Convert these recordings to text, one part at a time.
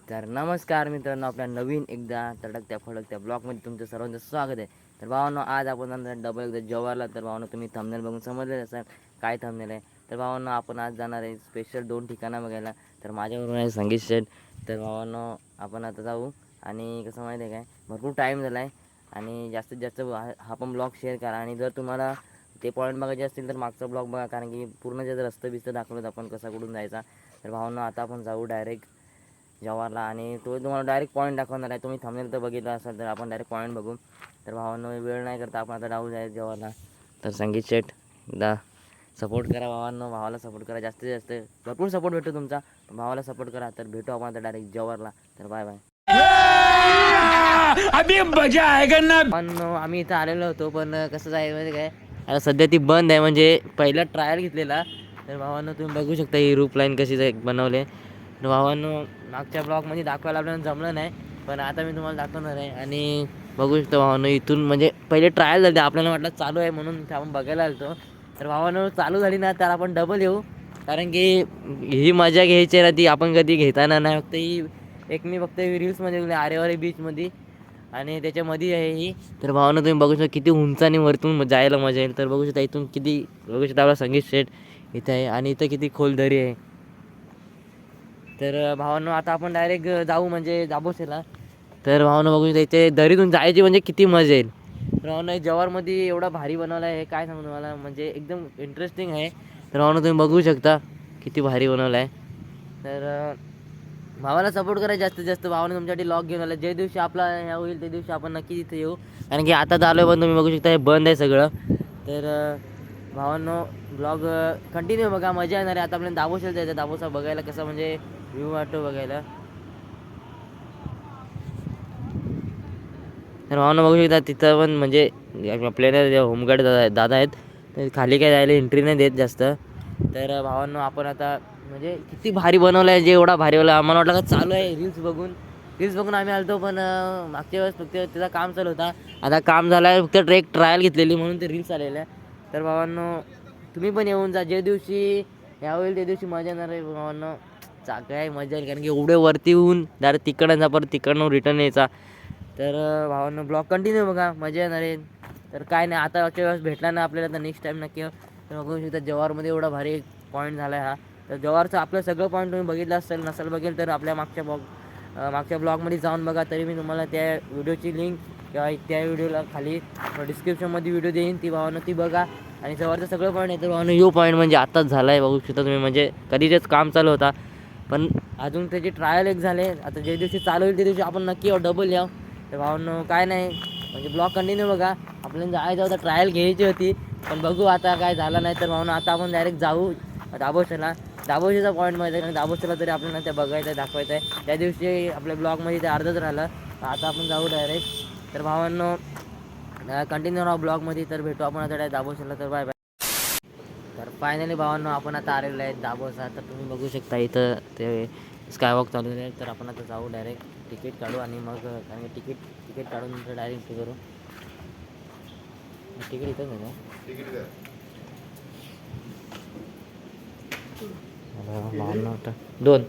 तर नमस्कार मित्रांनो, आपल्या नवीन एकदा तडकत्या फडकत्या ब्लॉगमध्ये तुमचं सर्वांचं स्वागत आहे. तर भावांनो, आज आपण डबल एकदा जव्हारला. तर भावांनो, तुम्ही थंबनेल बघून समजले असाल काय थंबनेल आहे. तर भावांनो, आपण आज जाणार आहे स्पेशल 2 ठिकाणं बघायला. तर माझ्याबरोबर आहे संगीत शेठ. तर भावांनो, आपण आता जाऊ. आणि कसं माहिती आहे काय, भरपूर टाईम झाला आहे आणि जास्तीत जास्त हा पण ब्लॉग शेअर करा. आणि जर तुम्हाला ते पॉईंट बघायचे असतील तर मागचा ब्लॉग बघा, कारण की पूर्ण जे रस्ते बिस्ते दाखवलेत आपण कसा कुठून जायचा. तर भावांनो, आता आपण जाऊ डायरेक्ट जव्हारला आणि तो तुम्हाला डायरेक्ट पॉईंट दाखवणार आहे. तुम्ही थंबनेल तर बघितला असेल, तर आपण डायरेक्ट पॉईंट बघू. तर भावांनो, वेळ नाही करता आपण आता जाऊ जायचं जव्हारला. तर संगीत शेठ एकदा सपोर्ट करा भावांनो, भावाला सपोर्ट करा. जास्तीत जास्त भरपूर सपोर्ट भेटतो तुमचा, भावाला सपोर्ट करा. तर भेटू आपण आता डायरेक्ट जव्हारला. तर बाय बाय. अभी मजा आएगा ना. पण आम्ही इथं आलेलो होतो, पण कसं जायचं माहिती काय, आता सध्या ती बंद आहे. म्हणजे पहिला ट्रायल घेतलेला. तर भावांनो, तुम्ही बघू शकता ही रूप लाईन कशी बनवले. तर भावांनो, मागच्या ब्लॉगमध्ये दाखवायला आपल्याला जमलं नाही, पण आता मी तुम्हाला दाखवणार आहे. आणि बघू शकतो भावांनो, इथून म्हणजे पहिले ट्रायल झाली, आपल्याला वाटलं चालू आहे म्हणून आपण बघायला आलो. तर भावांनो, चालू झाली ना तर आपण डबल येऊ, कारण की ही मजा घ्यायची ना, ती आपण कधी घेताना नाही. फक्त ही मी फक्त रील्समध्ये आरेवारे बीचमध्ये आणि त्याच्यामध्ये आहे ही. तर भावांनो, तुम्ही बघू शकता किती उंचाने वरतून जायला मजा येईल. तर बघू शकता इथून किती, बघू शकता आपला संगीत शेठ इथं आहे आणि इथं किती खोल दरी आहे. तर भावांनो, आता आपण डायरेक्ट जाऊ म्हणजे दाबोसेला. तर भावांनो, बघू शकता इथे दरीतून जायची म्हणजे किती मजा येईल. तर भावांनो, जव्हारमध्ये एवढा भारी बनवला आहे, काय सांगू तुम्हाला, म्हणजे एकदम इंटरेस्टिंग आहे. तर भावांनो, तुम्ही बघू शकता किती भारी बनवला आहे. तर भावाला सपोर्ट करा जास्तीत जास्त. भावाने तुमच्यासाठी लॉग घेऊन आला. ज्या दिवशी आपला ह्या होईल त्या दिवशी आपण नक्की तिथे येऊ, कारण की आता आलो आहे पण तुम्ही बघू शकता हे बंद आहे सगळं. तर भावांनो, ब्लॉग कंटिन्यू बघा, मजा येणार आहे. आता आपल्याला दाबोसेला जायचं. दाबोसा बघायला कसं म्हणजे व्ह्यू वाटतो बघायला. तर भावांनो, बघू शकता तिथं पण म्हणजे आपल्याला होमगार्ड दादा आहेत, तर खाली काय जायला एंट्री नाही देत जास्त. तर भावांनो, आपण आता म्हणजे किती भारी बनवलं आहे, जे एवढा भारी बनवला आम्हाला वाटलं का चालू आहे रील्स बघून आम्ही आलतो. पण मागच्या वेळेस फक्त त्याचा काम चालू होता, आता काम झालं आहे. फक्त एक ट्रायल घेतलेली म्हणून ते रील्स आलेलं आहे. तर भावांनो, तुम्ही पण येऊन जा. ज्या दिवशी ह्या होईल त्या दिवशी मजा येणार आहे भावांनो. काय मजा येईल, कारण की एवढे वरती येऊन डायरेक्ट तिकडनं जा, परत तिकडनं रिटर्न यायचा. तर भावांनो, ब्लॉग कंटिन्यू बघा, मजा येणार आहे. तर काय नाही, आता मागच्या वेळेस भेटला ना आपल्याला, तर नेक्स्ट टाईम नक्की. तर बघू शकता जव्हारमध्ये एवढा भारी पॉईंट झाला आहे हा. तर जव्हारचं आपलं सगळं पॉईंट तुम्ही बघितलं असेल, नसेल बघेल तर आपल्या मागच्या ब्लॉगमध्ये जाऊन बघा. तरी मी तुम्हाला त्या व्हिडिओची लिंक किंवा त्या व्हिडिओला खाली डिस्क्रिप्शनमध्ये व्हिडिओ देईन, ती भावानं ती बघा. आणि जवळचं सगळं पॉईंट आहे. तर भावानं यो पॉईंट म्हणजे आत्ताच झाला आहे, बघू शकता तुम्ही. म्हणजे कधीच काम चालू होता, पण अजून त्याची ट्रायल एक झाले. आता ज्या दिवशी चालू होईल त्या दिवशी आपण नक्की डबल यावं. तर भावांनो, काय नाही, म्हणजे ब्लॉग कंटिन्यू बघा. आपल्याला जायचं होतं, ट्रायल घ्यायची होती, पण बघू आता काय झालं नाही. तर भावांनो, आता आपण डायरेक्ट जाऊ दाबोसेला. दाबोसेचा पॉईंट माहिती आहे, कारण दाबोसेला तरी आपल्याला ते बघायचं आहे, दाखवायचं आहे. त्या दिवशी आपल्या ब्लॉगमध्ये ते अर्धच राहिलं, आता आपण जाऊ डायरेक्ट. तर भावांनो, कंटिन्यू राहा ब्लॉगमध्ये. तर भेटू आपण आता डायरेक्ट दाबोसेला. तर बाय बाय. तर फायनली भावांनो, आपण आता आलेलो आहे दाबोसा. तर तुम्ही बघू शकता इथं ते स्कायवॉक चालू आहे. तर आपण आता जाऊ डायरेक्ट, तिकीट काढू आणि मग, कारण तिकीट काढून नंतर डायरेक्ट करू. तिकीट इथंच आहे का? भावांनो, आता 2.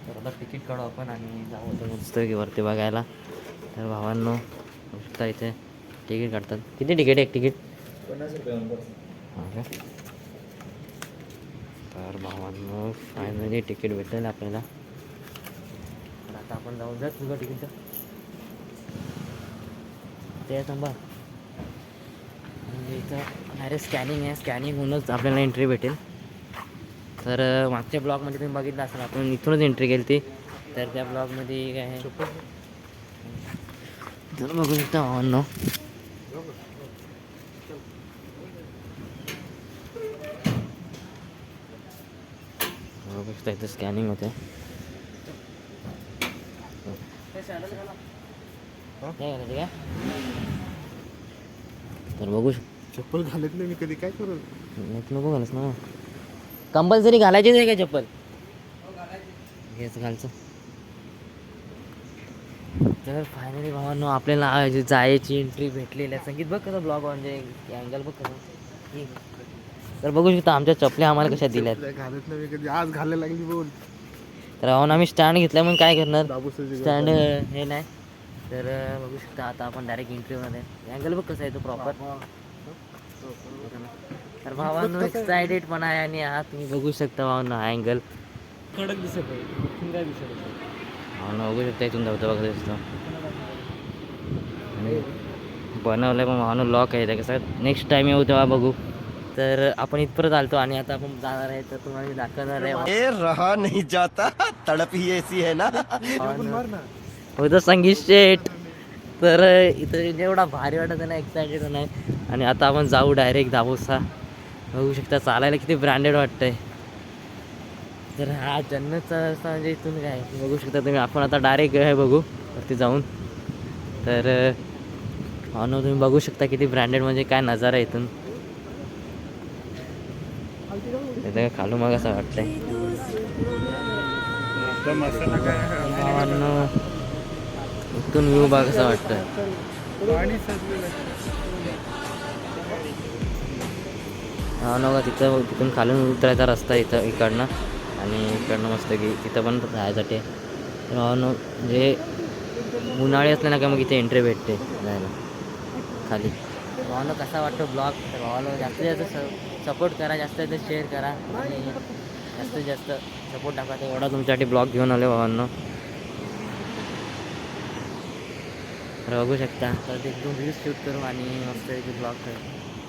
तर आता तिकीट काढू आपण आणि जाऊ होतं मस्त वरती बघायला. तर भावांनो, बघू शकता इथे तिकीट काढतात. किती तिकीट आहे? एक तिकीट 50 रुपये. हां का? तर भावांनो, फायनली तिकीट भेटेल आपल्याला. तर आता आपण जाऊन जा तुझं तिकीटचं ते थांबा. म्हणजे इथं डायरेक्ट स्कॅनिंग आहे, स्कॅनिंग होऊनच आपल्याला एंट्री भेटेल. तर मागच्या ब्लॉगमध्ये तुम्ही बघितलं असेल, आपण इथूनच एंट्री केली ती. तर त्या ब्लॉगमध्ये काय आहे, तर बघू शकता भावांनो. बघू शकता इथं स्कॅनिंग होते. काय तर बघू चप्पल घालत नाही मी कधी, काय करू? नको घालच ना, कंपल्सरी घालायचीच आहे का चप्पल? हेच घालचं. तर फायनली भावांनो, आपल्याला जायची एंट्री भेटलेली आहे. संगीत बघ कसं ब्लॉग, म्हणजे अँगल बघ कसं. तर बघू शकता आमच्या चपल्या आम्हाला कशा दिल्यात. घालत नाही मी कधी, आज घालायला लागली बोल. तर भावानं आम्ही स्टँड घेतला म्हणून काय करणार, दाबूसाची स्टँड हे नाही. तर बघू शकता आता आपण डायरेक्ट इंटरव्ह्यूमध्ये अँगल बघ कसं आहे तो प्रॉपर. तर भावांनो एक्सायटेड पण आहे आणि हा तुम्ही बघू शकता भावांनो हा अँगल कडक दिसत आहे, काय दिसत आहे. भावांनो बघू शकता इथून धबधबा कसं दिसतो. आणि बनवलं पण भावांनो लॉक आहे ते कसं नेक्स्ट टाइम येऊ तेव्हा बघू. तर आपण इथपर्यंत आलतो आणि आता आपण जाणार आहे, तर तुम्हाला मी दाखवणार आहे. रहा नहीं जाता, तड़प ही ऐसी है ना. होतं संगीत शेट. तर इथं जेवढा भारी वाटत आहे ना, एक्सायटेड नाही. आणि आता आपण जाऊ डायरेक्ट दाबोसा. बघू शकता चालायला किती ब्रँडेड वाटतंय. तर हा जन्नतचा रस्ता म्हणजे इथून काय बघू शकता तुम्ही. आपण आता डायरेक्ट आहे बघू वरती जाऊन. तर भावनो तुम्ही बघू शकता किती ब्रँडेड म्हणजे काय नजारा इथून. इथं खालून मग असं वाटतंय भावांनो. इथून व्ह्यू बघा कसं वाटतंय. हा नका तिथं तिथून खालून उतरायचा रस्ता इथं इकडनं आणि इकडनं मस्त की तिथं पण राहायसाठी. तर भावांनो म्हणजे उन्हाळी असलं ना का मग इथे एंट्री भेटते जायला खाली. भावांनो कसा वाटतो ब्लॉग. तर भावांनो जास्तीत जास्त सपोर्ट करा, जास्तीत जास्त शेअर करा आणि जास्तीत जास्त सपोर्ट टाका. तर एवढा तुमच्यासाठी ब्लॉग घेऊन आलो भावांनो. तर बघू शकता. तर ते एकदम रील्स शूट करू आणि मस्त एक ब्लॉग करू.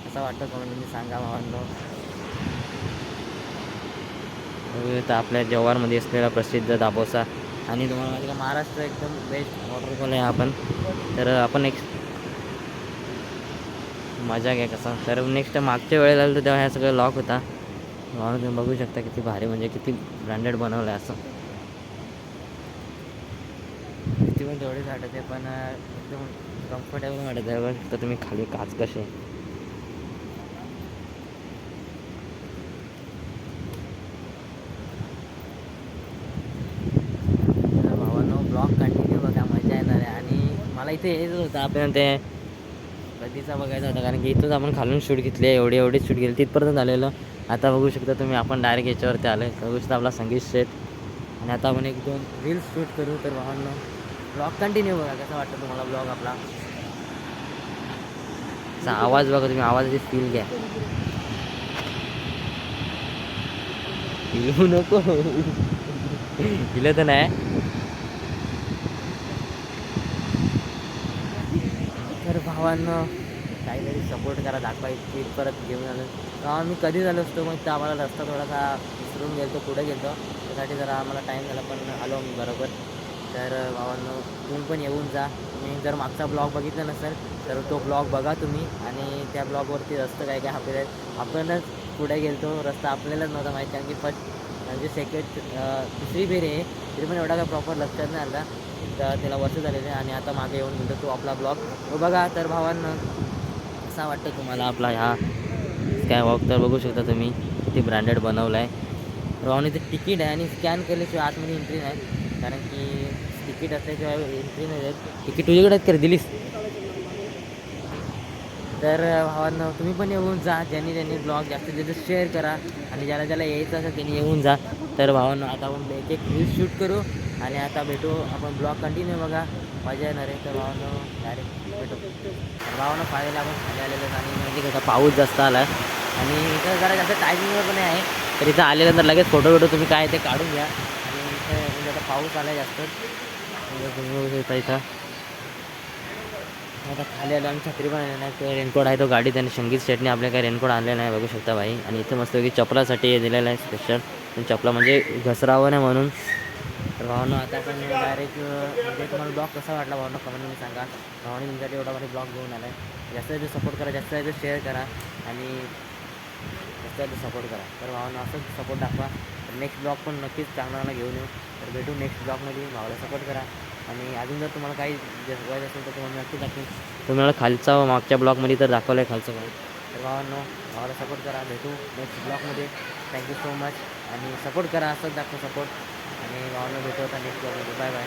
कसा वाटतं कमेंट तुम्ही सांगा भावांनो. तर आपल्या जव्हारमध्ये असलेला प्रसिद्ध दाबोसा आणि तुम्हाला माहिती का महाराष्ट्र एकदम बेस्ट वॉटरफॉल आहे आपण. तर आपण एक मजा घ्या कसा. तर नेक्स्ट मागच्या वेळेला आलं तर तेव्हा ह्या सगळं लॉक होता. म्हणून तुम्ही बघू शकता किती भारी म्हणजे किती ब्रँडेड बनवलं आहे असं. किती पण तेवढीच वाटत आहे पण एकदम कम्फर्टेबल वाटत आहे. बघू शकता तुम्ही खाली काच कसे. भावांनो ब्लॉग कंटिन्यू बघा, मजा येणार आहे. आणि मला इथे यायचं होतं आपण ते नदीचा बघायचा होता कारण की इथूनच आपण खालून शूट घेतली, एवढी शूट घेतली तिथपर्यंत आलेलं. आता बघू शकता तुम्ही आपण डायरेक्ट याच्यावरती आलो आहे. बघू शकता आपला संगीत सेट आणि आता आपण एक दोन रील्स शूट करू. तर भावांनो ब्लॉग कंटिन्यू बघा. कसा वाटतं तुम्हाला ब्लॉग आपला. असा आवाज बघा तुम्ही, आवाजाची फील घ्या. हिलू नको हिलं तर नाही. तर भावांनो काहीतरी सपोर्ट करा, दाखवा. इतकी परत घेऊन आलो तेव्हा मी कधी झालो असतो मग तर आम्हाला रस्ता थोडासा विसरून गेलो, पुढे गेलो. त्यासाठी जरा आम्हाला टाईम झाला पण आलो मी बरोबर. तर भावांनो तुम्ही पण येऊन जा. तुम्ही जर मागचा ब्लॉग बघितला नसेल तर तो ब्लॉग बघा तुम्ही. आणि त्या ब्लॉगवरती रस्ता काय काय आपणच पुढे गेलो. रस्ता आपल्यालाच नव्हता माहीत कारण की फर्स्ट म्हणजे दुसरी फेरी आहे तरी पण एवढा काय प्रॉपर लक्षात नाही आला. तर त्याला वर्ष झालेले आणि आता मागे येऊन गेलो तो आपला ब्लॉग तो बघा. तर भावांनो कसा वाटतं तुम्हाला आपला ह्या स्काय वॉक. तर बघू शकता तुम्ही किती ब्रँडेड बनवलं आहे. भावांनो ते तिकीट आहे आणि स्कॅन केल्याशिवाय आतमध्ये एंट्री नाही कारण की तिकीट असल्याशिवाय एंट्री नाही देत. तिकीट तुझ्याकडेच कर दिलीस. तर भावांनो तुम्ही पण येऊन जा. ज्यांनी ब्लॉग जास्तीत जास्त शेअर करा आणि ज्याला यायचं असेल त्यांनी येऊन जा. तर भावांनो आता आपण एक रील्स शूट करू आणि आता भेटू आपण. ब्लॉग कंटिन्यू बघा, मजा येणार आहे. तर भावांनो डायरेक्ट भेटू. तर भावांनो फायनली आपण खाली आलेलो आणि म्हणजे कसं पाऊस जास्त आला आणि इथं जरा जास्त टायमिंगवर पण आहे. तर इथं आल्यानंतर लगेच फोटो तुम्ही काय ते काढून घ्या. आणि इथं म्हणजे आता पाऊस आला आहे जास्त. तुम्ही बघू शकता इथं आता खाली आलो आणि छत्री पण आले नाही. ते रेनकोट आहे तो गाडी त्यांनी संगीत शेटने आपल्या काही रेनकोट आणले नाही बघू शकता भाई. आणि इथे मस्त की चपलासाठी दिलेलं आहे स्पेशल. चपला म्हणजे घसरावं नाही म्हणून. तर भावांनो आता आपण डायरेक्ट म्हणजे तुम्हाला ब्लॉग कसा वाटला भावांनो कमेंटमध्ये सांगा. भावांनी तुमच्यासाठी एवढा मध्ये ब्लॉग घेऊन आला आहे. जास्त सपोर्ट करा, जास्त शेअर करा आणि जास्त सपोर्ट करा. तर भावांनो असंच सपोर्ट दाखवा. तर नेक्स्ट ब्लॉग पण नक्कीच चांगला घेऊन येऊ. तर भेटू नेक्स्ट ब्लॉगमध्ये. भावाला सपोर्ट करा आणि अजून जर तुम्हाला काही बघायचं असेल तर तुम्हाला नक्की दाखवेल. तुम्हाला खालचा मागच्या ब्लॉगमध्ये तर दाखवलं आहे खालचं काय. तर भावाला सपोर्ट करा. भेटू नेक्स्ट ब्लॉगमध्ये. थँक्यू सो मच आणि सपोर्ट करा. असंच दाखवा सपोर्ट आणि भावाला भेटू आता नेक्स्ट ब्लॉगमध्ये. Bye bye.